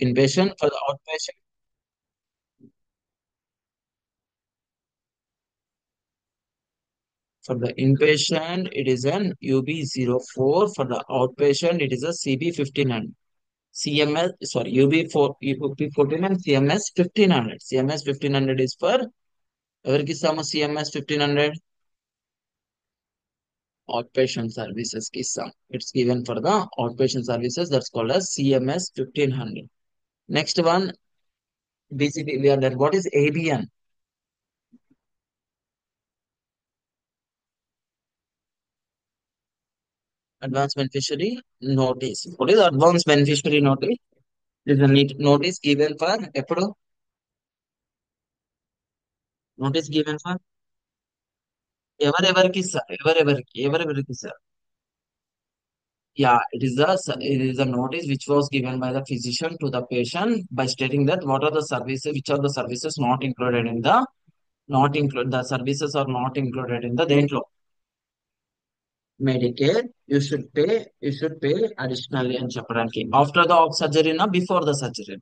Inpatient for the outpatient. For the inpatient, it is an UB04. For the outpatient, it is a CB 1500. CMS, sorry, UB 14 and CMS 1500. CMS 1500 is for ఎవరికి ఇస్తాము CMS 1500? Outpatient services కి ఇస్తాం. It's given for the outpatient services, that's called as CMS 1500. Next one, BCP, we are done. What is ABN? Advanced Beneficiary Notice. What is Advanced Beneficiary Notice? It is a notice given for ఎప్పుడు? Notice given for ఎవరెవరికి ఇస్తారు? ఎవరెవరికి ఇస్తారు? Yeah, it is a notice which was given by the physician to the patient by stating that what are the services, which are the services not included in the, not include the services are not included in the దేంట్లో Medicare. You should pay additionally అని చెప్పడానికి. After the surgery na before the surgery?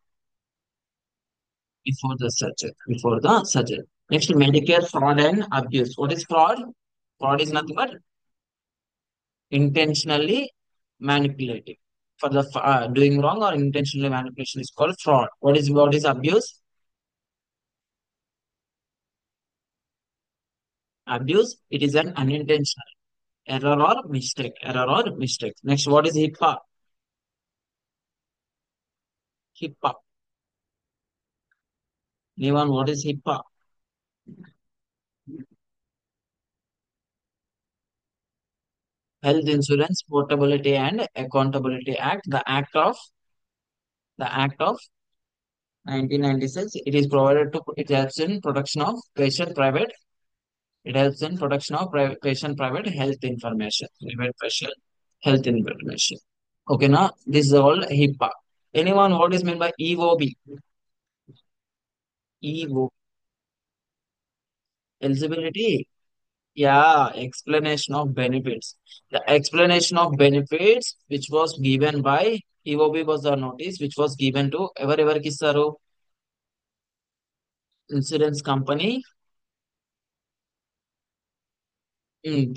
Before the surgery. Next, Medicare fraud and abuse. What is fraud? Fraud is nothing but intentionally manipulating. For the doing wrong or intentionally manipulation is called fraud. What is abuse? Abuse, it is an unintentional error or mistake. Error or mistake. Next, what is HIPAA? HIPAA. Anyone, what is HIPAA? Health Insurance Portability and Accountability Act. The act of 1996. It is provided to, it helps in protection of patient private. It helps in protection of patient private health information. Private patient health information. Okay, now this is all HIPAA. Anyone, what is meant by EOB? EO eligibility. Yeah, explanation of benefits. The explanation of benefits which was given by EOB was the notice which was given to ఎవరెవరికి ఇస్తారు? Insurance company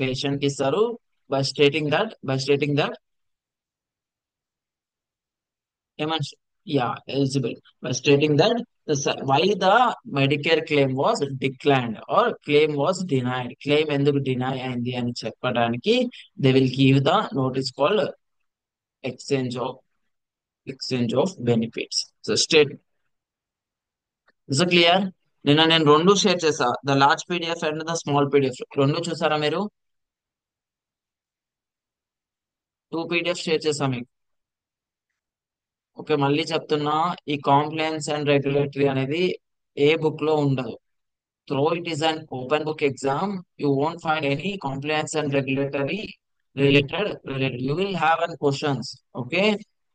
patient కి ఇస్తారు by stating that ఏమని, yeah, eligible, by stating that why the Medicare claim was declined or claim was denied. Claim ఎందుకు deny అయింది అని చెప్పడానికి they will give the notice called exchange of benefits. So state, is it clear? నేను రెండు share చేసా, the large PDF and the small PDF. రెండు చూసారా మీరు? 2 PDF షేర్ చేసా మీకు. ఓకే, మళ్ళీ చెప్తున్నా, ఈ కాంప్లైన్స్ అండ్ రెగ్యులేటరీ అనేది ఏ బుక్ లో ఉండదు. Though it is an open book exam, you won't find any compliance and regulatory related. You will have an questions. Okay,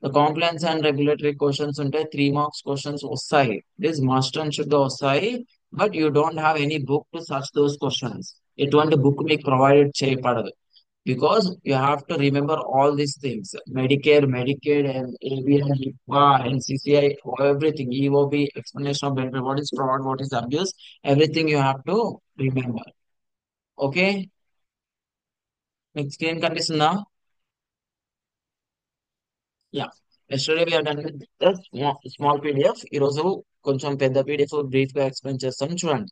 the compliance and regulatory questions ఉంటే 3 marks questions వస్తాయి. This must and should వస్తాయి, but you don't have any book to search those questions. ఎటువంటి book మీకు provided చేయబడదు. Because you have to remember all these things: Medicare, Medicaid, and ABN, HIPAA, NCCI, everything, EOB, explanation of benefit, what is fraud, what is abuse, everything you have to remember. Okay, next screen కనిపిస్తుందా? Yeah. Yesterday we are done with the small PDF. ఈరోజు కొంచెం పెద్ద PDF brief గా explain చేస్తాను, చూడండి.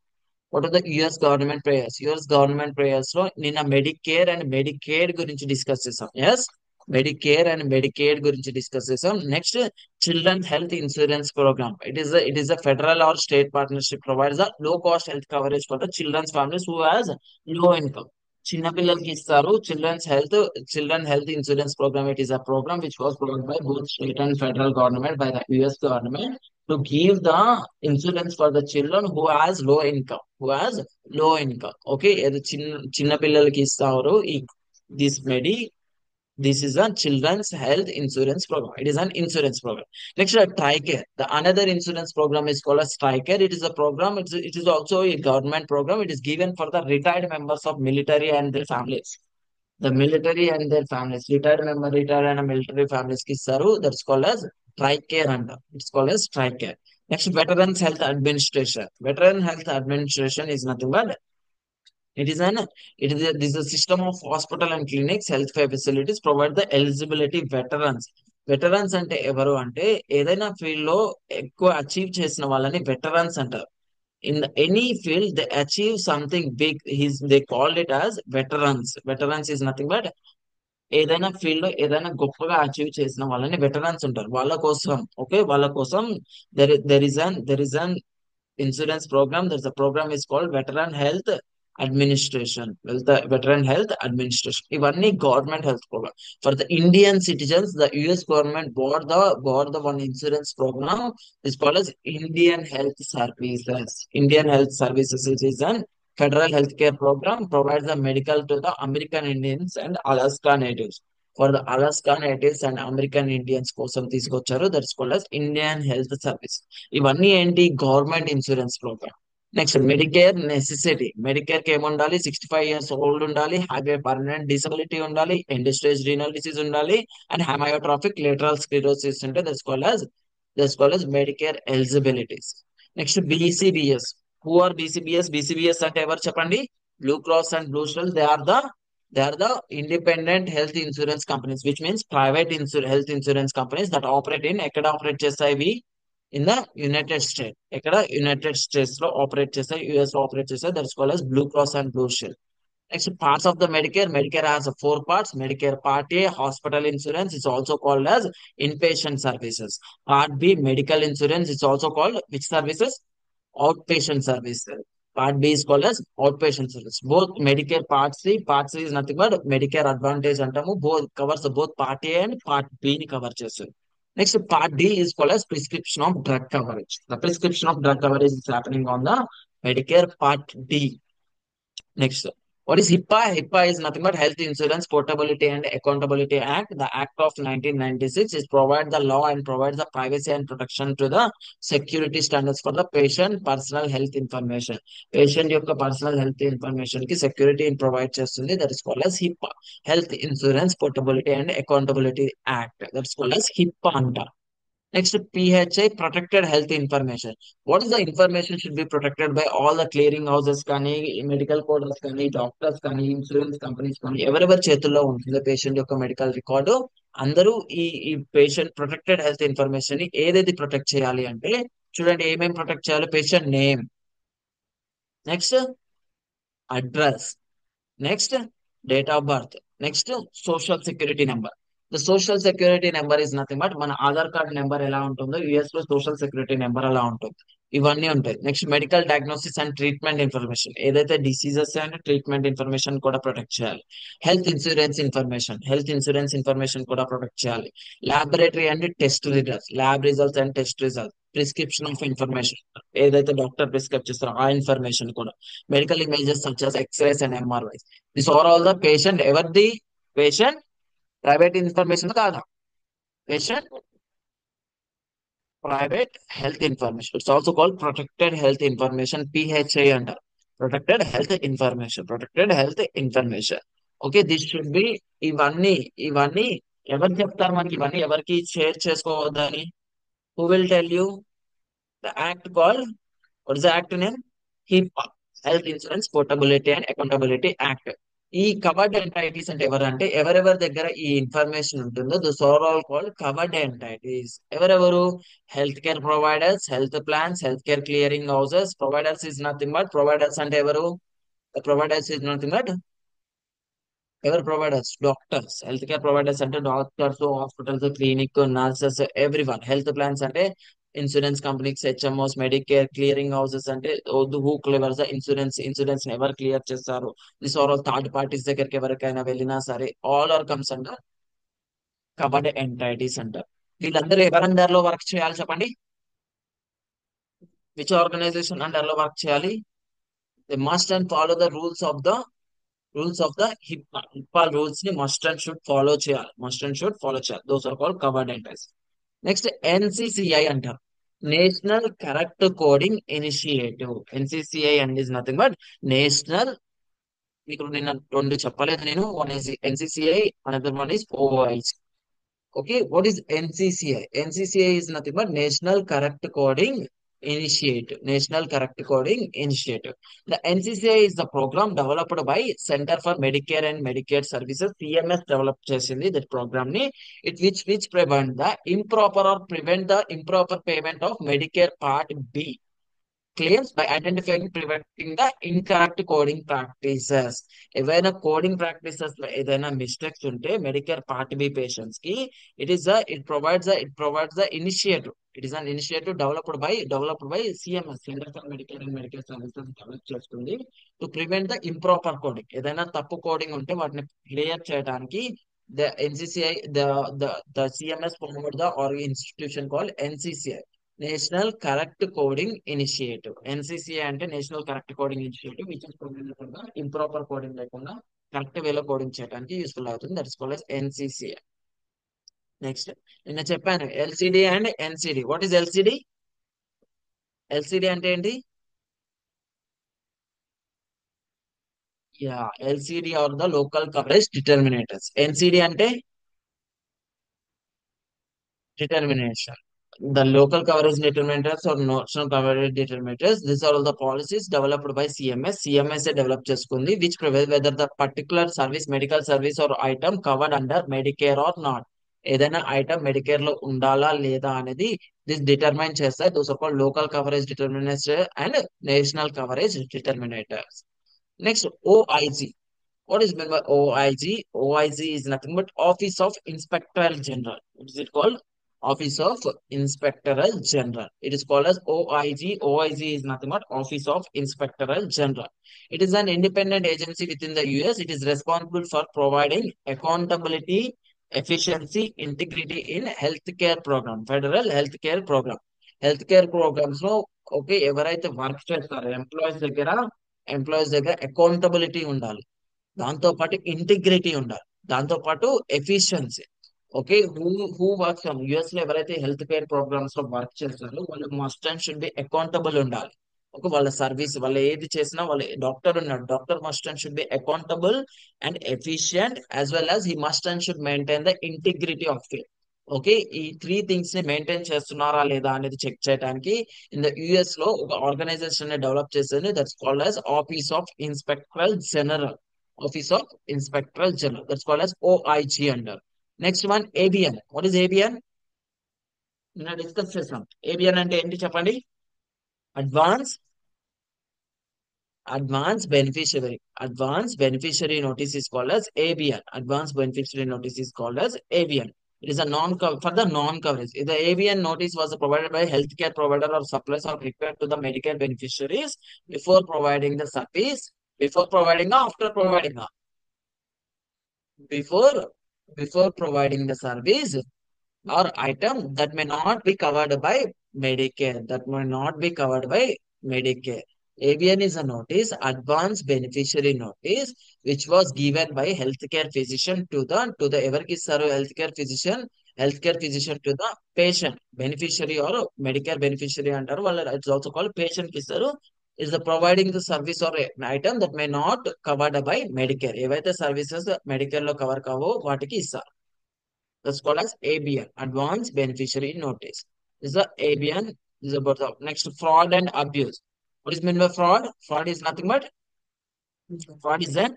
What are the US government payers? US government payers లో నిన్న Medicare and Medicaid గురించి డిస్కస్ చేసాం. ఎస్, మెడికేర్ అండ్ మెడికేడ్ గురించి డిస్కస్ చేసాం. Next, children health insurance program. It is a federal or state partnership provides a low cost health coverage for the children's families who has low income. చిన్న పిల్లలకి ఇస్తారు children health insurance program. It is a program which was provide by both state and federal government by the US government to give the insurance for the children who has low income. Okay, ఏదో చిన్న పిల్లలకి ఇస్తారు ఈ this medi this is a children's health insurance program. It is an insurance program. Next, TRICARE. The another insurance program is called as TRICARE. It is a program. It is also a government program. It is given for the retired members of military and their families. The military and their families, retired and military families ki istaru. That's called as TRICARE అంటారు. It's called as TRICARE. Next veterans health administration. Veteran health administration is nothing but it is an this is a system of hospital and clinics, healthcare facilities provide the eligibility veterans. Veterans అంటే ఎవరు అంటే ఏదైనా field లో ఎక్కువ achieve చేసిన వాళ్ళని veterans అంటారు. In any field they achieve something big, they called it as veterans. Veterans is nothing but ఏదైనా ఫీల్డ్ లో ఏదైనా గొప్పగా అచీవ్ చేసిన వాళ్ళని వెటరన్స్ ఉంటారు. వాళ్ళ కోసం, ఓకే, వాళ్ళ కోసం there is an insurance program. There's a program is called veteran health administration. Well, the veteran health administration ఇవన్నీ government health program for the Indian citizens. The US government bought the one insurance program is called as Indian Health Services. Indian Health Services is an federal healthcare program provides the medical to the American Indians and Alaska natives. For the Alaska natives and American Indians కోసం తీసుకొచ్చారు. That's called as Indian Health Service. ఇవన్నీ ఏంటి? Government insurance program. Next Medicare necessity. Medicare కి ఏముండాలి? 65 years old ఉండాలి, have a permanent disability ఉండాలి, end stage renal disease ఉండాలి, and amyotrophic lateral sclerosis ఉంటే that's called as Medicare eligibilities. Next BCBS. Who are BCBS? BCBS అంటే ఎవరు చెప్పండి? Blue cross and blue shield. They are the independent health insurance companies, which means private health insurance companies that operate in ఎక్కడ operate చేస్తాయి? In the United State. ఎక్కడ? United States లో operate చేస్తాయి, US లో operate చేస్తాయి. That's called as blue cross and blue shell. Next parts of the Medicare. Medicare has four parts. Medicare Part A, hospital insurance, is also called as inpatient services. Part B, medical insurance, is also called which services? Outpatient services. Part B is called as outpatient service. Both Medicare Part C is nothing but Medicare Advantage అంటాము. Both covers both Part A and Part B ని cover చేస్తుంది. Next, Part D is called as prescription of drug coverage. The prescription of drug coverage is happening on the Medicare Part D. Next, what is HIPAA? HIPAA is nothing but Health Insurance Portability and Accountability Act. The Act of 1996 is provide the law and provides the privacy and protection to the security standards for the patient personal health information. Patient యొక్క personal health information కి security provide చేస్తుంది. That is called as HIPAA. Health Insurance Portability and Accountability Act. That's called as HIPAA అంట. Next, PHI, protected health information. What is the information should be protected by all the clearing houses కానీ, medical coders కానీ, doctors కానీ, insurance companies కానీ, ఎవరెవరి చేతుల్లో ఉంటుంది patient యొక్క medical record. అందరూ ఈ పేషెంట్ ప్రొటెక్టెడ్ హెల్త్ ఇన్ఫర్మేషన్ ని ఏదైతే ప్రొటెక్ట్ చేయాలి అంటే, చూడండి ఏమేమి ప్రొటెక్ట్ చేయాలి? Patient name, next address, next date of birth, next social security number. The social security number is nothing but మన ఆధార్ కార్డ్ నెంబర్ ఎలా ఉంటుందో యుఎస్ లో సోషల్ సెక్యూరిటీ నెంబర్ అలా ఉంటుంది. ఇవన్నీ ఉంటాయి. Next medical diagnosis and treatment information. ఏదైతే diseases and treatment information కూడా ప్రొటెక్ట్ చేయాలి. హెల్త్ ఇన్సూరెన్స్ ఇన్ఫర్మేషన్ కూడా ప్రొటెక్ట్ చేయాలి. Laboratory and test results. Lab results and test results. Prescription of information. ఏదైతే డాక్టర్ ప్రిస్క్రైబ్ చేస్తారో ఆ ఇన్ఫర్మేషన్ కూడా. Medical images such as x-rays and MRIs. This are all the patient. ఎవరిది? Patient private information కాదా? Patient private health information. It's also called protected health information, PHI అంటారు. Protected health information. Okay, this should be. ఇవన్నీ ఇవన్నీ ఎవరు చెప్తారు మనకి? ఇవన్నీ ఎవరికి షేర్ చేసుకోవద్దని? Who will tell you? The act called, what is the act name? HIPAA, Health Insurance Portability and Accountability Act. ఈ కవర్డ్ ఎంటైటీస్ అంటే ఎవరంటే ఎవరెవరి దగ్గర ఈ ఇన్ఫర్మేషన్ ఉంటుందో this are all called covered entities. ఎవరెవరు? Health care providers, health plans, health care clearing houses. Providers is nothing but, providers అంటే ఎవరు? ప్రొవైడర్స్ ఇస్ నథింగ్ బట్ ఎవరు? Providers doctors. Health care providers అంటే doctors, hospitals, clinic, nurses, everyone. Health plans అంటే insurance companies, HMOs, Medicare clearing houses అంటే who clears the insurance ని ఎవరు clear చేస్తారు? This are all third parties దగ్గరికి ఎవరికైనా వెళ్ళినా సరే all are comes under covered entities అంటారు. వీళ్ళందరూ ఎవరి అండర్ లో వర్క్ చేయాలి చెప్పండి? విచ్ ఆర్గనైజేషన్ అండర్ లో వర్క్ చేయాలి? They must and follow the rules of the HIPAA. HIPAA rules ని మస్ట్ అండ్ షుడ్ ఫాలో చేయాలి. Those are called covered entities. Next NCCI అంటారు. National correct coding initiative. NCCI and is nothing but national. మీకు నిన్న రెండు చెప్పలేదు నేను. One is NCCI, another one is OIC. Okay, what is NCCI? NCCI is nothing but National Correct Coding Initiative. National Correct Coding Initiative. The NCCI is the program developed by Center for Medicare and Medicaid Services. CMS developed చేసింది that program ని. Which prevent the improper payment of Medicare Part B claims by identifying preventing the incorrect coding practices. ఏవైనా coding practices లో ఏదైనా mistakes ఉంటే Medicare part B patients కి it provides the initiative. It is an initiative developed by CMS, center for Medicare and medical services develop చేస్తుంది to prevent the improper coding. ఏదైనా తప్పు coding ఉంటే వాటిని clear చేయడానికి the NCCI the CMS promote the or institution call NCCI, national correct coding initiative. NCCI అంటే national correct coding initiative, which is లేకుండా improper coding లేకుండా correct వేలో coding చేయడానికి యూస్ఫుల్ అవుతుంది. That is called as NCCI. Next, నిన్న చెప్పాను LCD and NCD. What is LCD? LCD అంటే ఏంటి? Yeah, LCD are the local coverage determinators. NCD అంటే determination. The local coverage determinators or national coverage determinators, these are all the policies developed by CMS. CMS A develop చేసుకుంది, which prevail whether the particular service, medical service or item covered under Medicare or not. ఏదైనా item Medicare లో ఉండాలా లేదా అనేది this determine చేస్తాయి. Those are called local coverage determinator and national coverage determinators. Next, OIG. What is meant by OIG? OIG is nothing but Office of Inspector General. What is it called? Office of Inspector General. It is called as OIG. OIG is nothing but Office of Inspector General. It is an independent agency within the US. It is responsible for providing accountability, efficiency, integrity in healthcare program, federal healthcare program. Healthcare programs లో okay, ఎవరైతే work చేస్తారో employees దగ్గర accountability ఉండాలి, దాంతో పాటు integrity ఉండాలి, దాంతో పాటు efficiency. Okay, who works US లో ఎవరైతే హెల్త్ కేర్ ప్రోగ్రామ్స్ లో వర్క్ చేస్తారో వాళ్ళు must and should B accountable ఉండాలి. ఒక వాళ్ళ సర్వీస్ వాళ్ళు ఏది చేసినా, వాళ్ళ డాక్టర్ ఉన్నాడు, doctor must and should B accountable and efficient, as well as he must and should maintain the integrity of field. Okay, ఈ త్రీ థింగ్స్ ని మెయింటైన్ చేస్తున్నారా లేదా అనేది చెక్ చేయడానికి ఇన్ ద యుఎస్ లో ఒక ఆర్గనైజేషన్ ని డెవలప్ చేసేది, that's called as office of inspector general. Office of Inspector General. That's called as OIG under. Next one, ABN. What is ABN? నిన్న డిస్కస్ చేసాం. ABN అంటే ఏంటి చెప్పండి? Advance Advance beneficiary notice is called as ABN. Advance beneficiary notice is called as ABN. It is a for the non-coverage. If the ABN notice was provided by healthcare provider or suppliers or required to the Medicare beneficiaries before providing the service, before providing or after providing before before providing the service or item that may not be covered by Medicare, that may not be covered by Medicare. ABN is a notice, advance beneficiary notice, which was given by healthcare physician to the ఎవరికి ఇస్తారు? healthcare physician to the patient beneficiary or Medicare beneficiary అంటారు వాళ్ళు. It's also called patient కి ఇస్తారు. Is the providing the service or an item that may not covered by Medicare. ఏవైతే services Medicare లో cover కావో వాటికి ఇస్తారు. That's called as ABN, Advance Beneficiary Notice. This is the ABN. This is about the next, fraud and abuse. What is meant by fraud? Fraud is an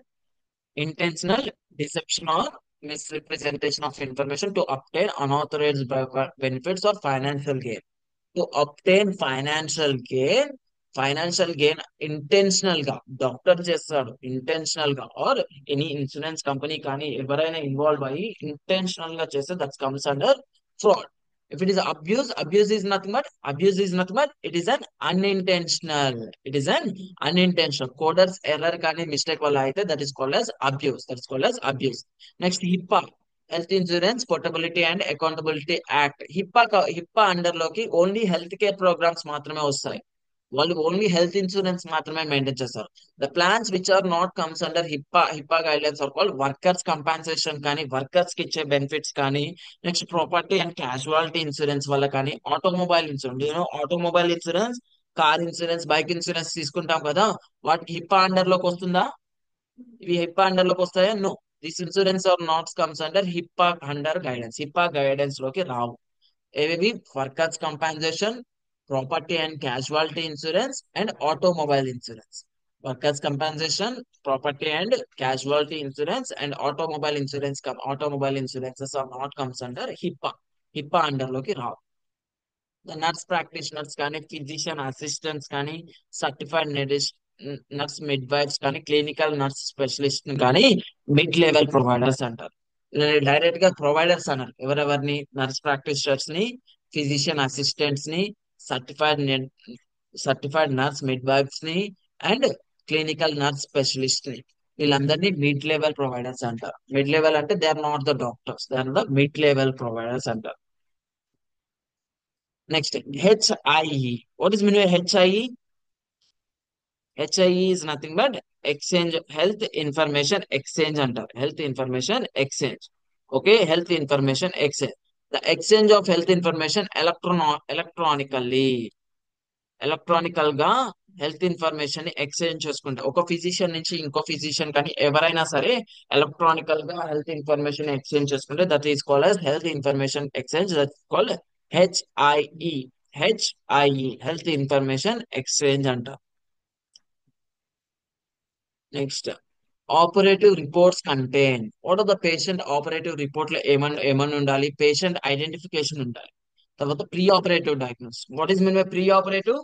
intentional deception or misrepresentation of information to obtain unauthorized benefits or financial gain. To obtain financial gain intentional గా doctor చేస్తాడు, intentional గా or any insurance company కానీ ఎవరైనా involve అయ్యి intentional గా చేస్తే that comes under fraud. If it is abuse is nothing but it is an unintentional coders error కానీ mistake వల్ల అయితే that is called as abuse. Next, HIPAA, health insurance portability and accountability act. HIPAA under లోకి only health care programs మాత్రమే వస్తాయి. వాళ్ళు only health insurance మాత్రమే maintain చేస్తారు. The plans which are not comes under HIPAA guidelines are called workers compensation కానీ, workers కి ఇచ్చే benefits కానీ, next property and casualty insurance వల్ల కానీ, automobile insurance, car insurance, bike insurance తీసుకుంటాం కదా, వాటికి హిప్పా అండర్ లోకి వస్తుందా? ఇవి హిప్పా అండర్ లోకి వస్తాయా? No. This insurance are not comes under guidance. HIPAA guidance లోకి రావు. ఏవేవి? Workers compensation, property and casualty insurance and automobile insurance. Workers compensation, property and casualty insurance and automobile insurances are not comes under HIPAA. HIPAA under లోకి రావు. Nurse practitioners కానీ, physician assistants కానీ, certified nurse midwives కానీ, clinical nurse specialist కానీ mid level providers అంటారు. Direct గా providers అన్నారు ఎవరెవరిని? నర్స్ ప్రాక్టీషనర్స్ ని, ఫిజిషియన్ అసిస్టెంట్స్ ని, certified certified nurse midwives ని అండ్ క్లినికల్ నర్స్ స్పెషలిస్ట్ ని. వీళ్ళందరినీ మిడ్ లెవెల్ ప్రొవైడర్స్ అంటారు. మిడ్ లెవెల్ అంటే they are not the doctors, they are the mid level providers అంటారు. Next HIE. What is mean by HIE? HIE is nothing but exchange, health information exchange అంటారు. Health information exchange. Okay, health information exchange. The exchange of health information electronically. Electronical గా health information ని exchange చేసుకుంటే ఒక physician నుంచి ఇంకో physician కానీ ఎవరైనా సరే ఎలక్ట్రానికల్ గా హెల్త్ ఇన్ఫర్మేషన్ ఎక్స్చేంజ్ చేసుకుంటే that is called as health information exchange. That called HIE. HIE health information exchange అంట. Next operative reports contain. What are the patient operative report లో ఏమని ఉండాలి? పేషెంట్ ఐడెంటిఫికేషన్ ఉండాలి. తర్వాత pre operative diagnose. What is mean by pre operative?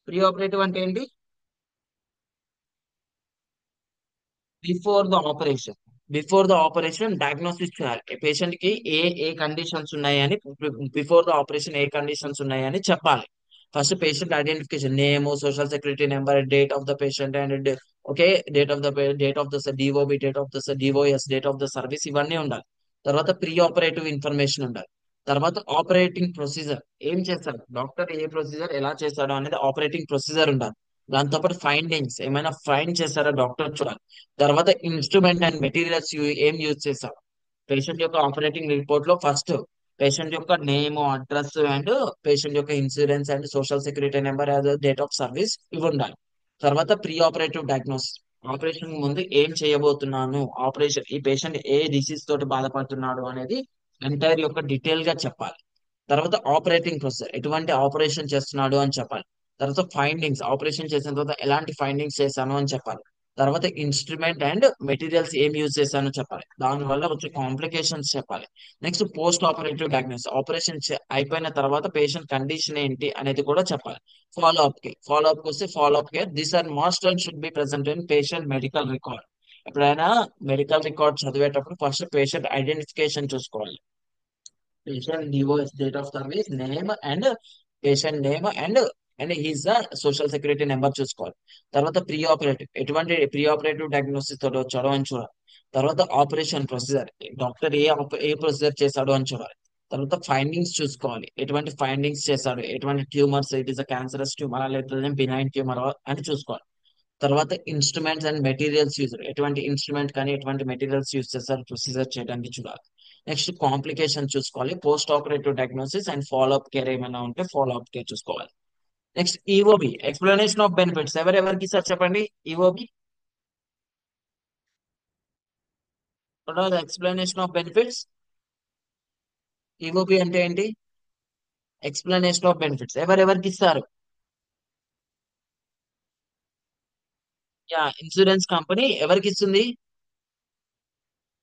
Pre operative అంటే ఏంటి? Before the operation. Before the operation diagnosis చేయాలి. Patient కి ఏ ఏ కండిషన్స్ ఉన్నాయని, before the operation A conditions ఉన్నాయని చెప్పాలి. First patient identification, name, social security number, date of the patient and okay, date of the DOB, date of the DOS, date of the service, ఇవన్నీ ఉండాలి. తర్వాత pre operative information ఉండాలి. తర్వాత operating procedure, ఏం చేస్తారు doctor, ఏ procedure ఎలా చేస్తాడో అనేది ఆపరేటింగ్ ప్రొసీజర్ ఉండాలి. దాంతో పాటు ఫైండింగ్స్, ఏమైనా ఫైండ్ చేస్తారా డాక్టర్ చూడాలి. తర్వాత ఇన్స్ట్రుమెంట్ అండ్ మెటీరియల్స్ ఏం యూజ్ చేస్తారు. పేషెంట్ యొక్క ఆపరేటింగ్ రిపోర్ట్ లో ఫస్ట్ పేషెంట్ యొక్క నేమ్, అడ్రస్ అండ్ పేషెంట్ యొక్క insurance and social security number, date of service, ఇవి ఉండాలి. తర్వాత ప్రీ ఆపరేటివ్ డయాగ్నోసిస్, ఆపరేషన్ ముందు ఏం చేయబోతున్నాను, ఆపరేషన్ ఈ పేషెంట్ ఏ డిసీజ్ తోటి బాధపడుతున్నాడు అనేది ఎంటైర్ యొక్క డీటెయిల్ గా చెప్పాలి. తర్వాత ఆపరేటింగ్ ప్రొసెస్, ఎటువంటి ఆపరేషన్ చేస్తున్నాడు అని చెప్పాలి. తర్వాత ఫైండింగ్స్, ఆపరేషన్ చేసిన తర్వాత ఎలాంటి ఫైండింగ్స్ చేశాను అని చెప్పాలి. తర్వాత ఇన్స్ట్రుమెంట్ అండ్ మెటీరియల్స్ ఏం యూజ్ చేశానో చెప్పాలి. దాని వల్ల వచ్చే కాంప్లికేషన్స్ చెప్పాలి. Next post operative diagnose, operation అయిపోయిన తర్వాత పేషెంట్ కండిషన్ ఏంటి అనేది కూడా చెప్పాలి. ఫాలో అప్ వస్తే follow up care. This are must and should be present in patient medical record. ఎప్పుడైనా మెడికల్ రికార్డ్ చదివేటప్పుడు ఫస్ట్ పేషెంట్ ఐడెంటిఫికేషన్ చూసుకోవాలి. Patient divorce, date of service, name and patient name and his the social security number చూసుకోవాలి. తర్వాత pre operative, ఎటువంటి pre operative diagnosis తోటి వచ్చాడో అని చూడాలి. తర్వాత ఆపరేషన్ ప్రొసీజర్, డాక్టర్ ఏ ప్రొసీజర్ చేశాడో అని చూడాలి. తర్వాత ఫైండింగ్స్ చూసుకోవాలి, ఎటువంటి ఫైండింగ్స్ చేశాడు, ఎటువంటి tumours, it is a cancerous tumour లేకపోతే బినైన్ ట్యూమర్ అని చూసుకోవాలి. తర్వాత ఇన్స్ట్రుమెంట్స్ అండ్ మెటీరియల్స్ యూజ్, ఎటువంటి ఇన్స్ట్రుమెంట్ కానీ ఎటువంటి మెటీరియల్స్ యూజ్ చేస్తారు ప్రొసీజర్ చేయడానికి చూడాలి. నెక్స్ట్ కాంప్లికేషన్ చూసుకోవాలి. Post operative diagnosis and follow up care ఏమైనా ఉంటే ఫాలో అప్ కేర్ చూసుకోవాలి. Next EOB, explanation of benefits. ఎవరెవరికి సార్ చెప్పండి EOB? Explanation of benefits. EOB అంటే ఏంటి? ఎక్స్ప్లెనేషన్ ఆఫ్ బెనిఫిట్స్ ఎవరెవరికి ఇస్తారు? యా, ఇన్సూరెన్స్ కంపెనీ ఎవరికి ఇస్తుంది?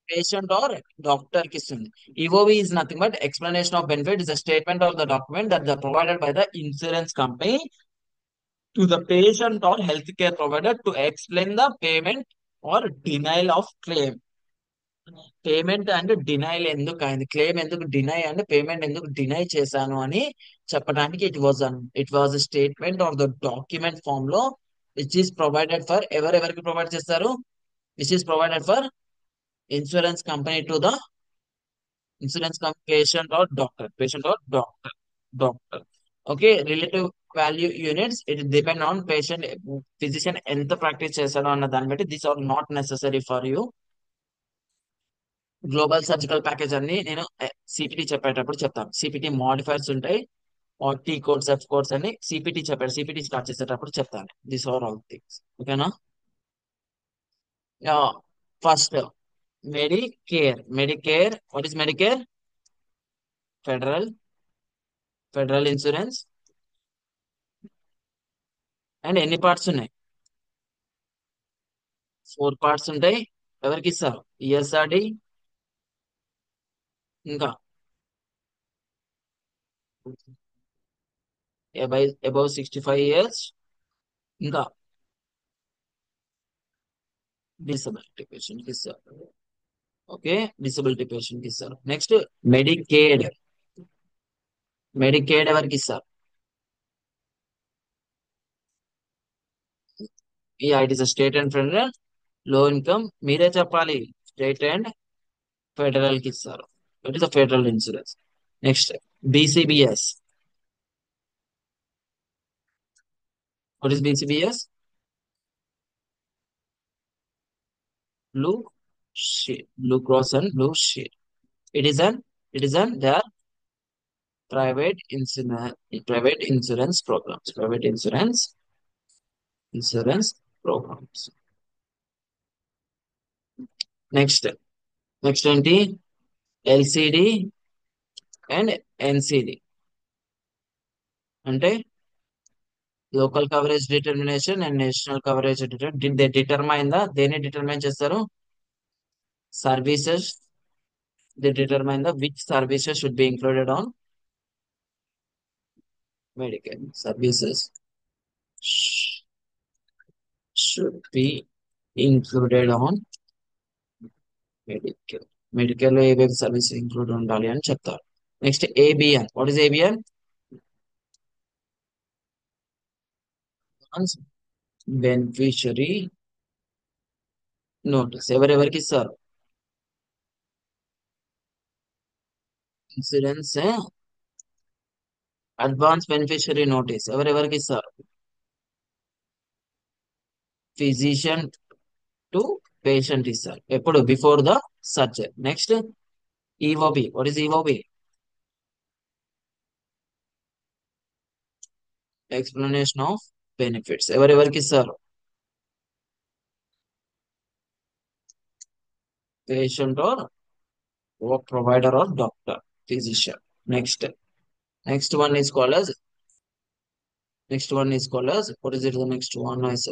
పేషెంట్ ఆర్ డాక్టర్ కి ఇస్తుంది. ఈఓవి is nothing but explanation of benefit is a statement of the document that is provided by the insurance company to the patient or healthcare provider to explain the payment or denial of claim. Payment and denial ఎందుకు అయింది, claim ఎందుకు deny and payment ఎందుకు deny చేశాను అని చెప్పడానికి it was statement of the document form లో which is provided for ఎవరెవరికి provide చేస్తారు? Which is provided for insurance company to the insurance patient or doctor. Okay, relative value units it depend on patient, physician ఎంత practice చేశాడో అన్న దాన్ని బట్టి this are not necessary for you. Global surgical package అన్ని నేను CPT చెప్పేటప్పుడు చెప్తాను. CPT modifiers ఉంటాయి, టీ కోడ్స్, ఎఫ్ కోడ్స్ అని సిపిటి స్టార్ట్ చేసేటప్పుడు చెప్తాను. This are all things. ఓకేనా? First Medicare. What is Medicare? Federal, federal insurance. And ఎన్ని పార్ట్స్ ఉన్నాయి? 4 పార్ట్స్ ఉంటాయి. ఎవరికి ఇస్తారు? ఈఎస్ఆర్డి. ఇంకా అబౌవ్ 65 years. ఇంకా డిసబిలిటీ పేషెంట్ కి ఇస్తారు. ఓకే, డిసబిలిటీ పేషెంట్ కి ఇస్తారు. Next Medicaid. మెడికేడ్ ఎవరికి ఇస్తారు? It is state and federal. Low income మీరే చెప్పాలి. స్టేట్ అండ్ ఫెడరల్ కి ఇస్తారు. It is federal insurance. Next BCBS. What is BCBS? Blue shield, blue cross and blue shield. It is an they are private insurance programs. Private insurance programs. Next, ఏంటి? LCD and NCD అంటే local coverage determination and national coverage determine దేన్ని determine చేస్తారు? Services. They determine which services should be included on medical services should be included on medical. Medical లో ఏవేవి service include ఉండాలి అని చెప్తారు. Next ABN. What is ABN? Beneficiary notice. ఎవరెవరికి ఇస్తారు? Insurance advance beneficiary notice ఎవరెవరికి ఇస్తారు? ఫిజిషియన్ టు పేషెంట్ ఇస్తారు. ఎప్పుడు? Before the surgery. Next EOB. What is EOB? Explanation of benefits ఎవరెవరికి ఇస్తారు? Patient or provider or doctor, physician. Next one is called as what is it? The next one is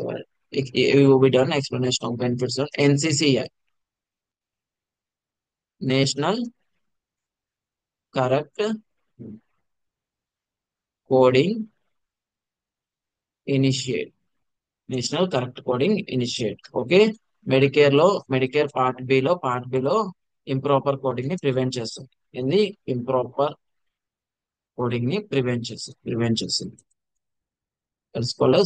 it will be done explanation of benefits of NCCI, National Correct Coding Initiate. National correct coding initiate. Okay. Part B లో improper coding ని prevent చేస్తుంది. ఏంది? Improper coding ని prevent చేస్తుంది. తెలుసుకోవాలి.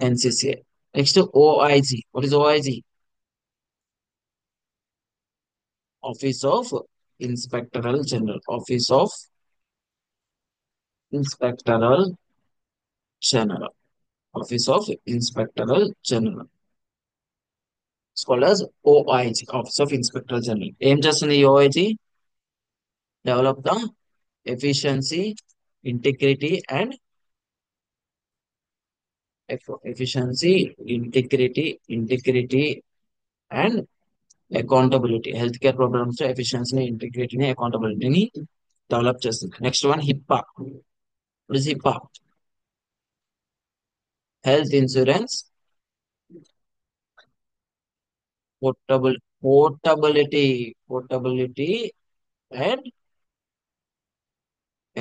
NCCI. Next OIG. What is OIG? Office of inspector general. Office of inspector general. Office of inspector general scholars. OIG, office of inspector general. ఏం చేస్తుంది ఈ ఓఐజి? Develop the efficiency, integrity and efficiency, integrity and accountability. Health care programs efficiency, ఇంటిగ్రిటీని, అకౌంటబిలిటీని develop చేస్తుంది. Next one HIPAA. What is HIPAA? Health insurance portability and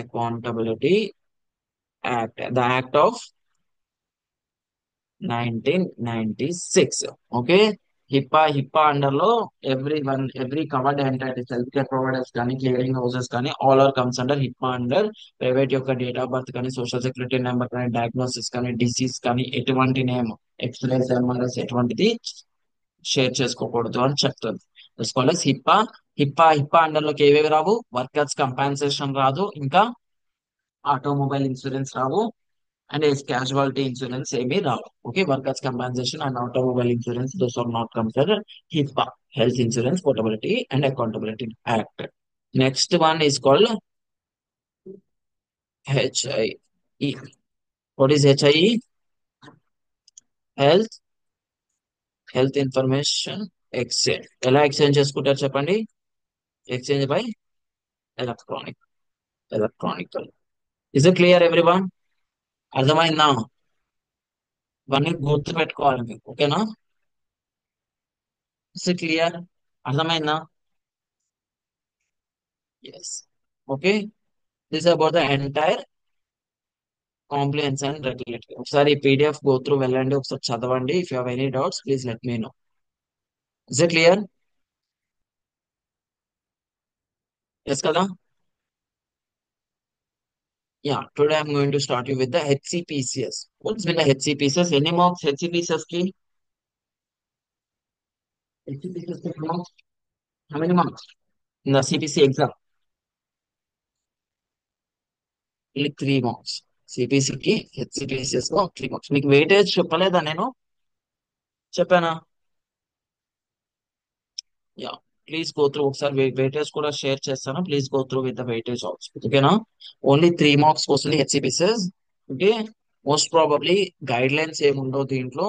accountability act. The act of 1996. Okay. HIPAA under లో every covered entities, health care providers కానీ, clearing houses కానీ, all are comes under HIPAA under. Private యొక్క date of birth కానీ, social security number కానీ, diagnosis కానీ, disease కానీ, ఎటువంటి name, x-rays, MRIs ఎటువంటిది షేర్ చేసుకోకూడదు అని చెప్తుంది. స్కాలర్స్ హిప్పా అండర్ లోకి ఏవేవి రావు? వర్కర్స్ కంపెన్సేషన్ రాదు, ఇంకా ఆటోమొబైల్ ఇన్సూరెన్స్ రావు, అండ్ క్యాజువాలిటీ ఇన్సూరెన్స్ ఏమీ రావు. Okay. Workers compensation and automobile insurance, those are not considered HIPAA. Health insurance portability and accountability act. Next one is called HIE. What is HIE? Health information exchange ఎలా exchange చేసుకుంటారు చెప్పండి? Exchange by electronic, electronical. Is it clear everyone? అర్థమైందా? ఇవన్నీ గుర్తు పెట్టుకోవాలి మీకు, ఓకేనా? Is it clear? అర్థమైందా? Yes. Okay, this about the entire compliance and regulatory. ఒకసారి ఈ పీడిఎఫ్ గో త్రూ వెళ్ళండి, ఒకసారి చదవండి. If you have any doubts please let me know. Is it clear? Yes కదా? Yeah, today I'm going to start you with the HCPCS. What's with the HCPCS? Any marks HCPCS ki? HCPCS ki marks? How many marks? In the CPC exam, only 3 marks. CPC ki HCPCS లో 3 marks. మీకు weightage చెప్పలేదా నేను? చెప్పానా? Yeah, please go through. ఒకసారి weightage కూడా share చేస్తాను. Please go through with the weightage also, ఓకేనా? Only 3 marks వస్తుంది HCPCS. Okay, most probably guidelines ఏముండవు దీంట్లో,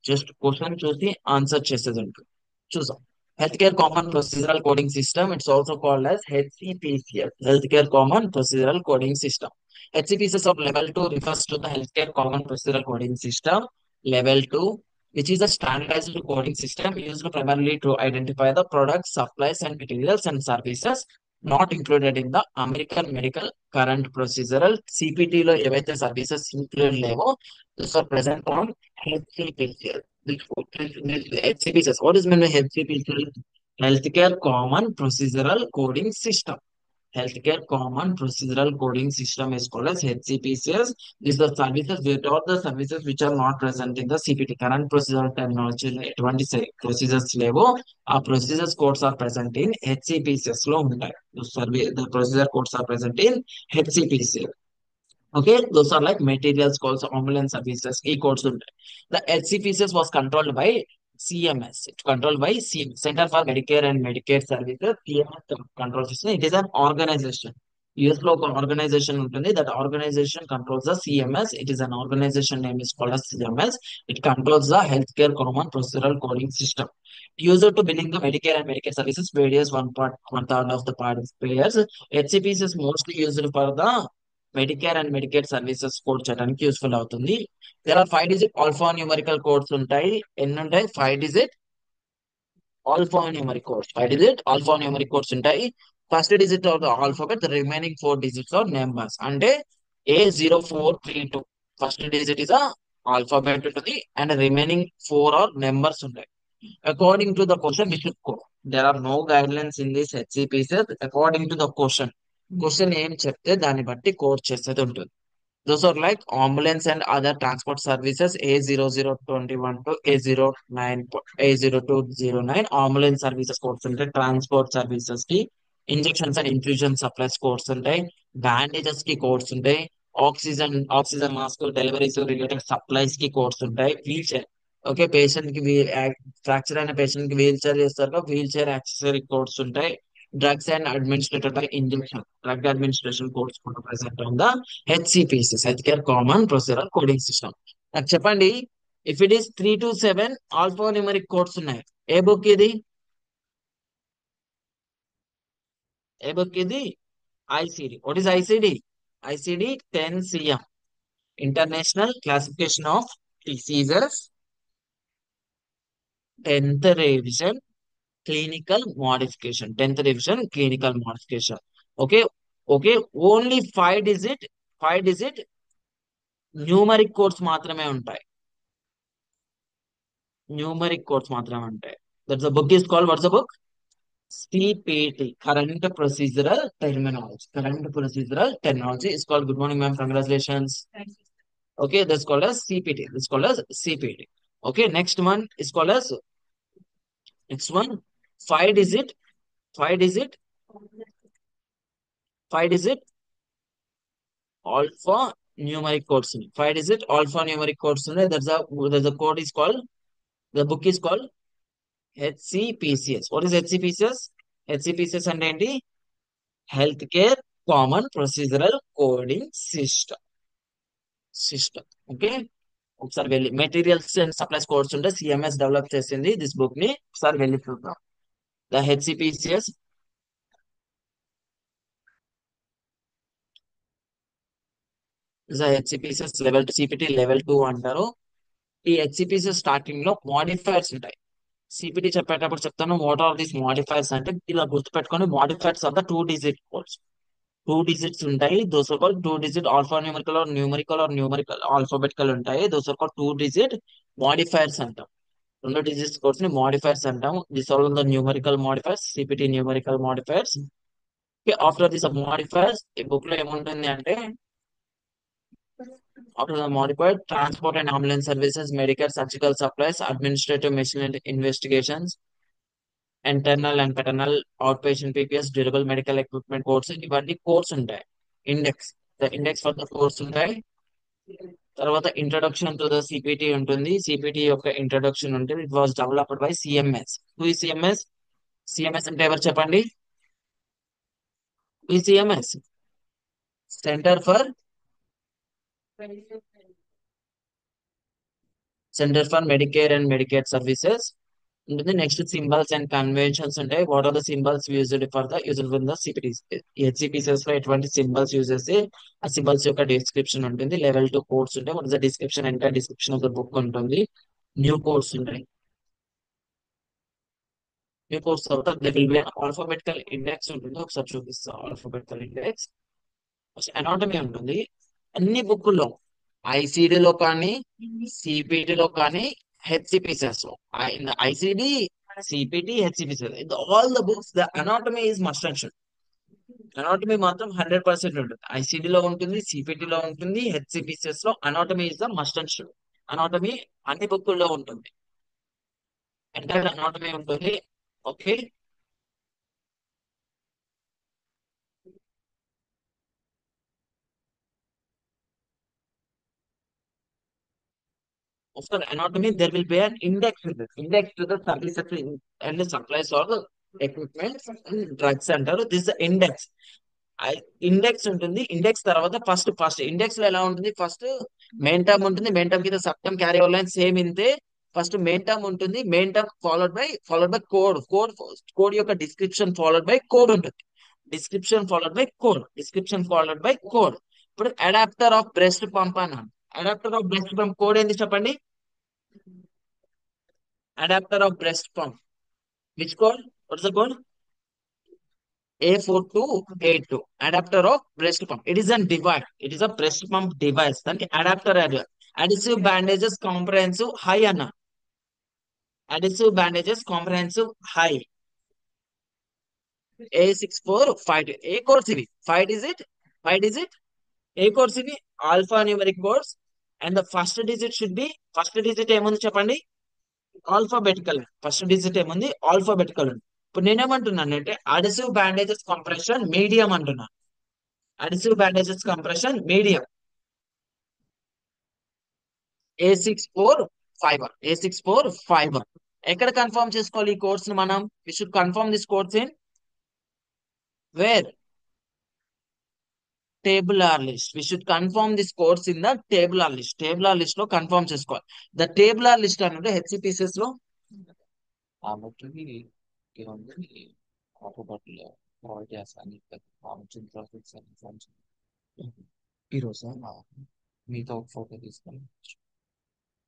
జస్ట్ క్వశ్చన్ చూసి ఆన్సర్ చేసేది ఉంటుంది. చూసాం. Healthcare Common Procedural Coding System. It's also called as HCPCS. Healthcare Common Procedural Coding System. HCPCS of Level 2 refers to the Healthcare Common Procedural Coding System Level 2, which is a standardized coding system used primarily to identify the products, supplies, and materials and services not included in the American Medical Current Procedural CPT లో ఏవైతే services include లేవో those are present on HCPCS. HCPCS. What is meant by HCPCS? Healthcare Common Procedural Coding System. Healthcare Common Procedural Coding System is called as HCPCS. These are the services without the services which are not present in the CPT. Current procedural terminology ఎటువంటి procedures లేవో ఆ procedures codes are present in HCPCS లో ఉంటాయి. The procedure codes are present in HCPCS. Okay, those are like materials calls ambulance services, e-codes. The HCPCS was controlled by CMS. It's controlled by Center for Medicare and Medicaid Services. CMS controls this. It is an organization. US లో ఒక organization ఉంటుంది. That organization controls the CMS. It is an organization name is called as CMS. It controls the Healthcare Common Procedural Coding System. Used to billing the Medicare and Medicaid services, various one third of the part payers. HCPCS is mostly used for the Medicare and Medicaid services code చేయడానికి useful అవుతుంది. There are 5 digit alpha numerical codes ఉంటాయి. ఎన్ని ఉంటాయి? 5 digit alphanumeric codes. 5 digit alphanumeric codes ఉంటాయి. First digit of the alphabet, the remaining 4 digits are numbers. అంటే A0432 first digit is alphabet ఉంటుంది and remaining 4 are numbers ఉంటాయి. According to the question we should code. There are no guidelines in this HCPCS. According to the question, question ఏం చెప్తే దాన్ని బట్టి code చేసేది ఉంటుంది. Those are like ambulance and other transport services A0021 to A0209. Ambulance services codes ఉంటాయి. Transport services కి injections and infusion supplies codes ఉంటాయి. Bandages కి కోడ్స్ ఉంటాయి. Oxygen mask deliveries related supplies కి కోడ్స్ ఉంటాయి. వీల్ చైర్, ఓకే, పేషెంట్ కి fracture అయిన patient కి వీల్ చైర్ చేస్తారు, వీల్ చైర్ యాక్సెసరీ కోడ్స్ ఉంటాయి. Drugs and administrated by injection, drug administration codes present on the HCPCS, Healthcare Common Procedural Coding System. నాకు చెప్పండి, if it is 3 to 7 alpha numeric codes ఉన్నాయి, ఏ book ఇది? ఏ book ఇది? ICD. What is ICD? ICD 10 CM, international classification of diseases, 10th revision clinical modification, 10th revision clinical modification. Okay, okay, only 5 digit numeric codes మాత్రమే ఉంటాయి. Numeric codes మాత్రమే ఉంటాయి. That's the book is called, what's the book? CPT, Current Procedural Terminology. Current Procedural Terminology is called. Good morning, ma'am. Congratulations. Okay, that's called as CPT. That's called as CPT. Okay, next one, 5 digit, 5 digit, 5 digit alpha numeric codes. 5 digit alpha numeric codes. That's the code is called. The book is called HCPCS. What is HCPCS? HCPCS అంటే ఏంటి? Health care common procedural coding system. Okay, ఒకసారి వెళ్ళి materials and supplies course ఉంటే CMS develop చేసింది this book ని ఒకసారి వెళ్ళి చూద్దాం. The HCPCS HCPCS level CPT level 2 అంటారు. ఈ హెచ్సిపిసిఎస్ స్టార్టింగ్ లో మోడిఫైర్స్ ఉంటాయి. సిపిటి చెప్పేటప్పుడు చెప్తాను వాట్ ఆర్ దీస్ మోడిఫైర్స్ అంటే ఇలా గుర్తుపెట్టుకొని modifiers of the 2 digit codes. 2 digits ఉంటాయి. Those are called 2 digit alpha numerical alphabetical ఉంటాయి. Those are called 2 digit modifiers అంటాం. 2 digits కోడ్స్ ని మోడిఫైర్స్ అంటాం. This are the numerical modifiers, CPT numerical modifiers. After this modifiers ఈ book లో ఏముంటుంది అంటే after the modified transport and ambulance services, medical surgical supplies, administrative machine investigations, internal and paternal outpatient PPS, durable medical equipment course ఇవన్నీ course ఉంటాయి. Index the index for the course ఉంటాయి. తర్వాత introduction to the CPT ఉంటుంది. CPT యొక్క introduction ఉంటుంది. It was developed by CMS. Who ఈ CMS? CMS అంటే ఎవరు చెప్పండి? ఈ CMS center for center for Medicare and Medicare services ఉంటుంది. నెక్స్ట్ సింబల్స్ అండ్ కన్వెన్షన్స్ ఉంటాయి. What are the symbols used for the used for the CPTs? HCPCS లో ఎటువంటి symbols use చేసి ఆ సింబల్స్ యొక్క డిస్క్రిప్షన్ ఉంటుంది. లెవెల్ 2 కోడ్స్ ఉంటాయి. What is the description అంటే డిస్క్రిప్షన్ ఆఫ్ ద బుక్ ఉంటుంది. న్యూ కోడ్స్ ఉంటాయి. న్యూ కోడ్స్ తర్వాత they will be alphabetical index ఉంటుంది. ఒకసారి చూపిస్తా ఆల్ఫాబెటికల్ ఇండెక్స్. అనాటమీ ఉంటుంది. అన్ని బుక్కుల్లో ఐసిడిలో కానీ సిపిటిలో కానీ హెచ్సిపిసిఎస్ లో ICD CPT HCPCS all the books the anatomy is must and should. Anatomy మాత్రం 100% ఉంటుంది. ఐసిడి లో ఉంటుంది, సిపిటి లో ఉంటుంది, హెచ్సిపిసిఎస్ లో anatomy is the must and should. Anatomy అన్ని బుక్కుల్లో ఉంటుంది. ఎంటైర్ అనాటమీ ఉంటుంది. Okay. After anatomy, there will be an index to this. Index to the supply and the supplies or the equipment and drugs అంటారు. This is the index. Index ఉంటుంది. Index తర్వాత first index లో ఎలా ఉంటుంది? First main term ఉంటుంది. Main term కింద sub term carry over line same ఇంతే. First main term ఉంటుంది. Main term followed by code యొక్క డిస్క్రిప్షన్ ఫాలోడ్ బై కోడ్ ఉంటుంది. Description followed by code. ఇప్పుడు అడాప్టర్ ఆఫ్ బ్రెస్ట్ పంప్ అన్నాను. Adapter of breast pump code ఏంటి చెప్పండి? Adapter of breast pump. Which code? What's the code? A4282. Adapter of breast pump. It is a device. It is a breast pump device. Then adapter area. Adhesive bandages comprehensive high anna. Adhesive bandages comprehensive high. A6452. A code CV. 5 digit. 5 digit. A code CV. Alphanumeric codes. And the first digit should be first digit ఏముంది చెప్పండి? Alphabetical. First digit ఏముంది? Alphabetical ఉంది. ఇప్పుడు నేనేమంటున్నాను అంటే adhesive bandages compression medium అంటున్నాను. Adhesive bandages compression medium. A6451. ఎక్కడ confirm చేసుకోవాలి ఈ కోర్స్ ని మనం? We should confirm this course in where? Table or list. We should confirm this course in the table or list. Table or list లో confirm చేసుకోవాలి. The table or list అంటే HCPCS లో ఆ బుక్కి ఉంది. ఆకుపట్లో ప్రొవైడ్ చేస్తాను. వచ్చిన ప్రాఫిట్స్ అండ్ ఫండ్స్ ఈరోజు మీతో ఒక ఫోటో తీసుకొని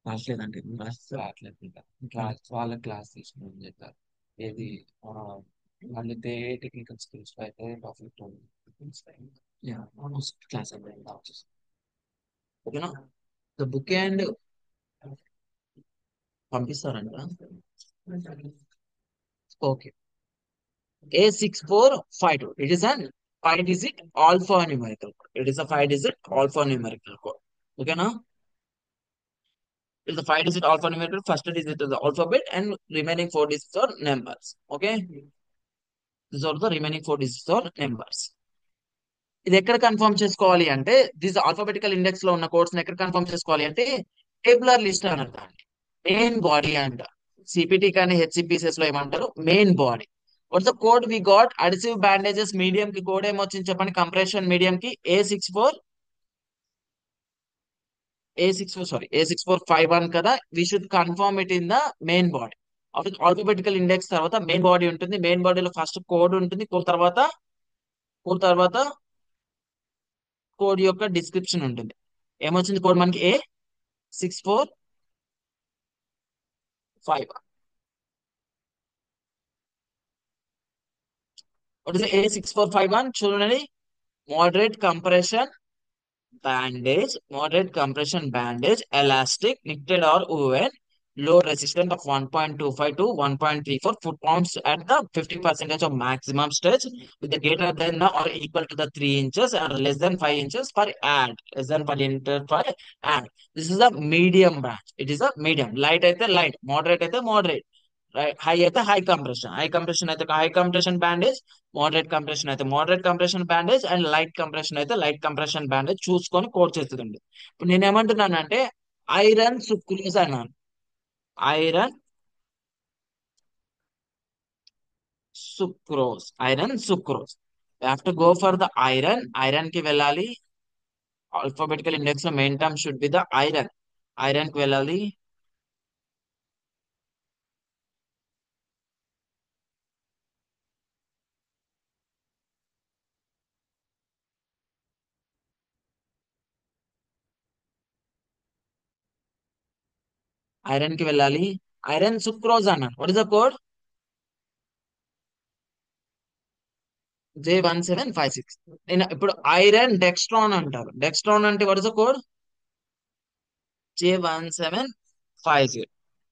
రాసలేదండి. రాస్తే రావట్లేదు ఇంకా. క్లాస్ వాళ్ళ క్లాస్ తీసుకుని చెప్పారు. ఏది వాళ్ళైతే టెక్నికల్ స్కిల్స్ లో అయితే పర్ఫెక్ట్ ఉంది. ఆల్మోస్ట్ క్లాస్ అయిపోయింది. ఓకేనా? ద బుక్ అండ్ పంపిస్తారంట. Okay. A6452. It is an 5 digit alphanumerical code. It is a 5 digit alphanumerical code. Okay, now it is a 5 digit alphanumerical. First digit is the alphabet, and remaining 4 digits are numbers. Okay, these are the remaining 4 digits are numbers. ఇది ఎక్కడ confirm చేసుకోవాలి అంటే this alphabetical index లో ఉన్న codes ఎక్కడ confirm చేసుకోవాలి అంటే tabular list అని అంటారు. మెయిన్ బాడీ అంట. సిపిటి కానీ హెచ్సిపిసిఎస్ లో ఏమంటారు? Main body. What's the code we got? Adhesive bandages medium కి కోడ్ ఏమొచ్చింది చెప్పండి? కంప్రెషన్ మీడియం కి A64 A6451 కదా, we should confirm it in the main body. Alphabetical index తర్వాత మెయిన్ బాడీ ఉంటుంది. మెయిన్ బాడీలో ఫస్ట్ కోడ్ ఉంటుంది. కోడ్ తర్వాత కోడ్ యొక్క డిస్క్రిప్షన్ ఉంటుంది. ఏమొచ్చింది కోడ్ మనకి? A645. What is A6451? చూడండి. Moderate compression bandage, elastic, knitted or woven, low resistant of 1.25 to 1.34 foot pounds at the 50% of maximum stretch, with the greater than or equal to the 3 inches and less than 5 inches per ad. Less than 5 inches per ad. This is a medium branch. It is a medium. Light అయితే light, moderate అయితే moderate. Right. High అయితే high compression. High compression అయితే high compression bandage, moderate compression అయితే moderate compression bandage, and light compression అయితే light compression bandage చూసుకొని code చేస్తుందండి. ఇప్పుడు నేను ఏమంటున్నానంటే ఐరన్ సుక్రోజ్ అన్నాను. Iron iron sucrose. Have to go for the iron కి వెళ్ళాలి. ఆల్ఫాబెటికల్ ఇండెక్స్ లో main term should be the iron కి వెళ్ళాలి. ఐరన్ సుక్రోజ్ అన్నాను. What is the code? J1756. నేను ఇప్పుడు ఐరన్ డెక్స్ట్రాన్ అంటారు. డెక్స్ట్రాన్ అంటే what is the code? J1750.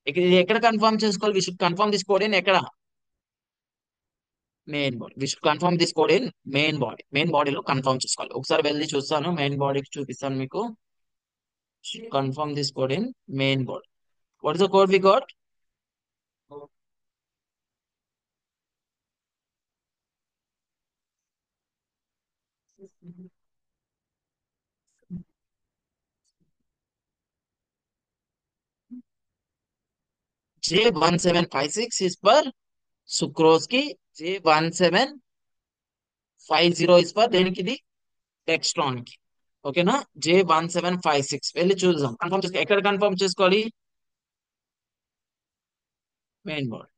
ఇక్కడ ఇది ఎక్కడ కన్ఫర్మ్ చేసుకోవాలి? We should confirm this code in ఎక్కడ? Main body. We should confirm this code in main బాడీలో కన్ఫర్మ్ చేసుకోవాలి. ఒకసారి వెళ్ళి చూస్తాను, మెయిన్ బాడీకి చూపిస్తాను మీకు. Confirm this code in main body. What is the code we got? J1756 is for sucrose కి. J1750 ఇస్ ఫర్ దేనికి? ఇది డెక్స్ట్రాన్ కి. ఓకేనా? J1756 వెళ్ళి చూద్దాం. కన్ఫర్మ్ చేసుకో. ఎక్కడ కన్ఫర్మ్ చేసుకోవాలి? Main body.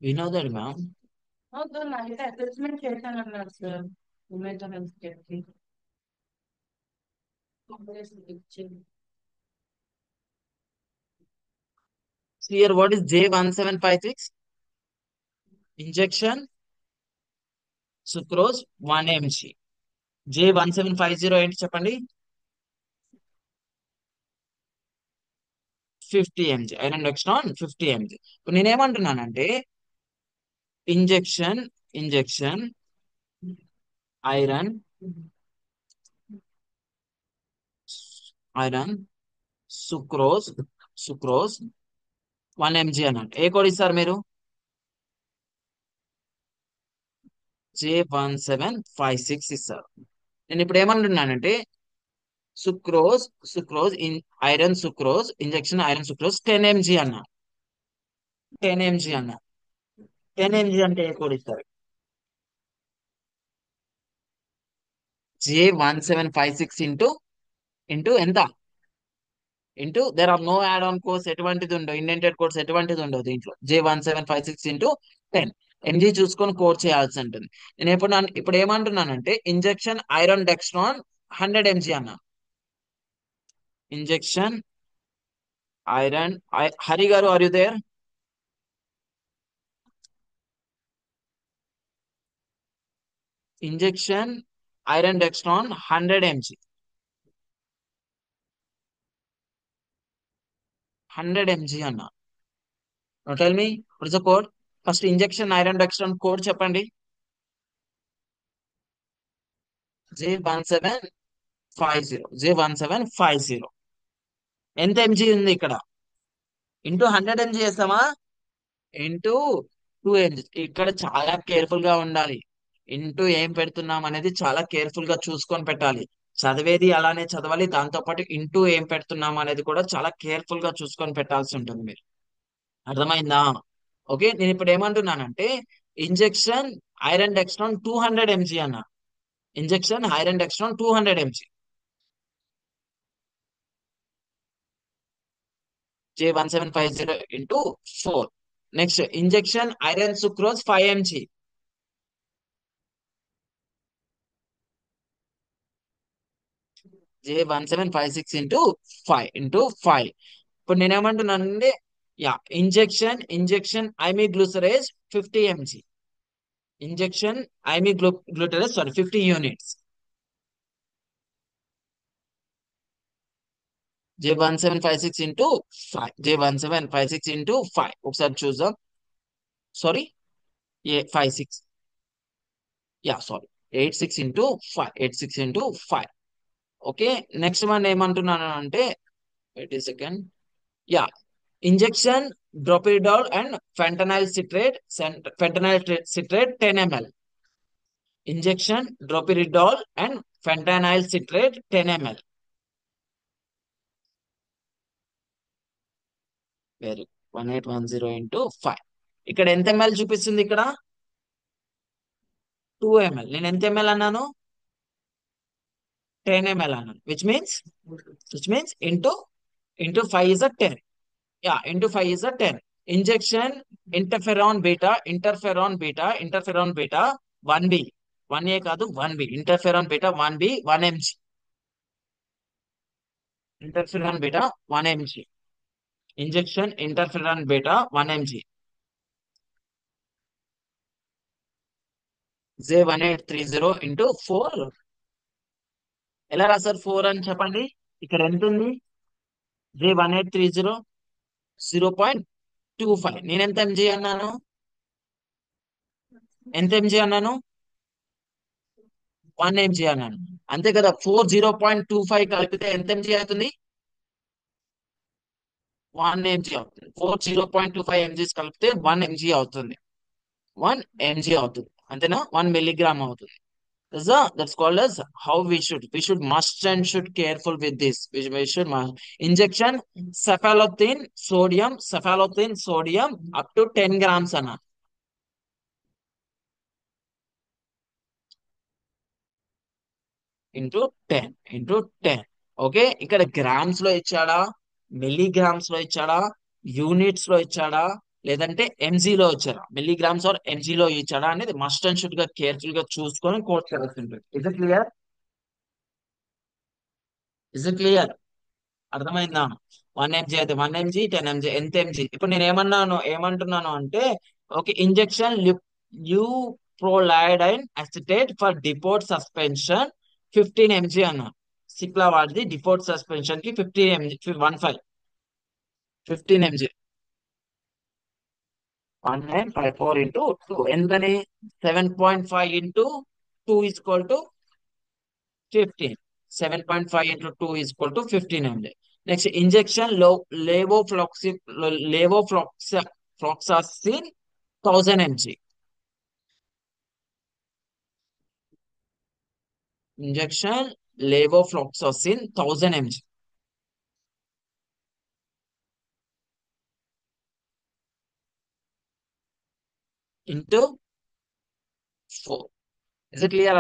వినోద్ మ్యామ్. అయితే అసెస్మెంట్ చేశానన్నారు సార్. ఉమేష్ హెల్త్ కేర్ కి. Here, what is J1756? Injection sucrose 1 mg. J1750 ఏంటి చెప్పండి? 50 mg. Iron dextran 50 mg. ఇప్పుడు నేనేమంటున్నానంటే injection iron iron sucrose 1 mg అన్నట్టు. ఏ కోడ్ ఇస్తారు మీరు? J1756 ఇస్తారు. నేను ఇప్పుడు ఏమంటున్నానంటే sucrose injection iron sucrose 10 mg అన్నా. 10 mg అంటే ఏ కోడ్ ఇస్తారు? J1756 ఇంటూ ఎంత? Into there are no add on course, ఎటువంటిది ఉండవు. ఇండెంటెడ్ కోర్స్ ఎటువంటిది ఉండవు దీంట్లో. J1756 ఇంటూ 10 ఎంజీ చూసుకొని కోడ్ చేయాల్సి ఉంటుంది. నేను ఇప్పుడు ఏమంటున్నానంటే ఇంజెక్షన్ ఐరన్ డెక్స్ట్రాన్ 100 mg అన్నా. Injection iron Hari garu, are you there? Injection iron dextran 100 mg. 100 mg అన్నా. Tell me what is the code? First injection iron dextran code చెప్పండి. J1750. J1750. ఎంత ఎంజీ ఉంది ఇక్కడ? ఇంటూ 100 mg చేస్తామా, ఇంటూ 2 mg. ఇక్కడ చాలా careful గా ఉండాలి. ఇంటూ ఏం పెడుతున్నాం అనేది చాలా కేర్ఫుల్ గా చూసుకొని పెట్టాలి. చదివేది అలానే చదవాలి, దాంతో పాటు ఇంటూ ఏం పెడుతున్నాం అనేది కూడా చాలా కేర్ఫుల్ గా చూసుకొని పెట్టాల్సి ఉంటుంది మీరు. అర్థమైందా? ఓకే, నేను ఇప్పుడు ఏమంటున్నానంటే ఇంజెక్షన్ ఐరన్ డెక్స్ట్రాన్ 200 mg అన్న. Injection iron dextran 200 mg. J1750 into 4. Next injection iron sucrose 5 mg. J1756 into 5. ఇప్పుడు నేనేమంటున్నానండి, yeah, injection imiglucerase 50 mg. Injection imiglucerase, sorry, 50 units. J1756 into 5 ఒకసారి చూద్దాం. Sorry, 56, yeah sorry, 86 into 5. Okay, next one ఏమంటున్నాను అంటే, wait second, yeah, injection droperidol and fentanyl citrate 10 ml. Injection droperidol and fentanyl citrate 10 ml. Very 1810 into 5. ఇక్కడ ఎంత ML చూపిస్తుంది? ఇక్కడ 2 ml. నేను ఎంత ఎంఎల్ అన్నాను? 10 ml అన్నాను. Which means into 5 is a 10. Yeah, into 5 is a 10. Injection interferon beta 1 B, 1 A కాదు, 1 B, interferon beta 1 B 1 mg. Interferon beta 1 mg. Injection interferon beta 1 mg. J1830 into 4. ఎలా రాస్తారు 4 అని చెప్పండి? ఇక్కడ ఎంత ఉంది? J1830 0.25. నేను ఎంత ఎంజీ అన్నాను? ఎంత ఎంజీ అన్నాను? 1 mg అన్నాను. అంతే కదా, 40.25 కలిపితే ఎంత ఎంజీ అవుతుంది? 1 mg అవుతుంది. 40.25 mg కలిపితే 1 mg అవుతుంది. 1 mg అవుతుంది, అంతేనా? 1 mg అవుతుంది. That's called as how we should must and should careful with this. Injection cephalothene sodium up to 10 grams అన్న. ఇంటూ 10. ఓకే, ఇక్కడ గ్రామ్స్ లో ఇచ్చాడా, మిల్లీగ్రామ్స్ లో ఇచ్చాడా, యూనిట్స్ లో ఇచ్చాడా, లేదంటే ఎంజీ లో ఇచ్చాడా, మిల్లీగ్రామ్స్ ఆర్ ఎంజీ లో ఇచ్చాడా అనేది మస్ట్ అండ్ షుడ్ గా కేర్ఫుల్ గా చూసుకొని కోట్ చేయాల్సి ఉంటుంది. Is clear? అర్థమైందా? 1 mg అయితే 1 mg, 10 mg ఎంత ఎంజీ. ఇప్పుడు నేను ఏమంటున్నాను అంటే, okay, injection leuprolide acetate for depot suspension 15 mg అన్నా. సిక్లా వాడిది డిపోర్ట్ సస్పెన్షన్ కి 15 mg, 15 mg. 1954 ఇంటూ 2 ఎంతని? 7.5 into 2 equal to 15. 7.5 into 2 is equal to 15 mg. Next, injection levofloxacin 1000 mg. Injection levofloxacin 1000 mg into 4. Is it clear?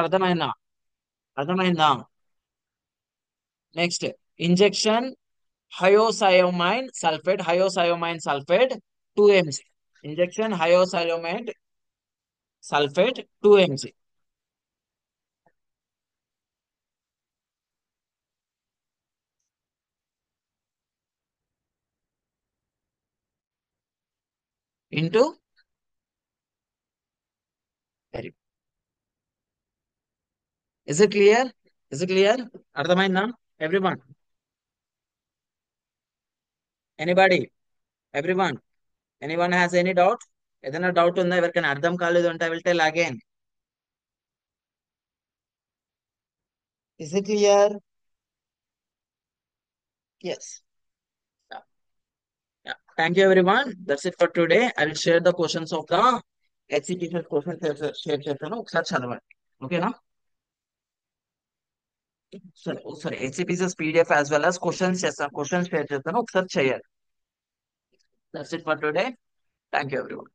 Next, injection hyoscyamine sulfate 2 mg. Injection hyoscyamine sulfate 2 mg into, very. Is it clear? అర్థమైందా everyone? Anybody? Everyone? Anyone has any doubt? ఏదైనా doubt ఉందా? ఎవరికైనా అర్థం కాలేదు అంటే I will tell again. Is it clear? Yes. Yeah. Yeah. Thank you everyone, that's it for today. I will share the questions of the HCPCS question share చేస్తాను, ఒకసారి చదవండి. ఓకేనా? సరే సరే, HCPCS PDF as well as questions చేస్తాను, questions share చేస్తాను, ఒకసారి చేయాలి. That's it for today. Thank you everyone.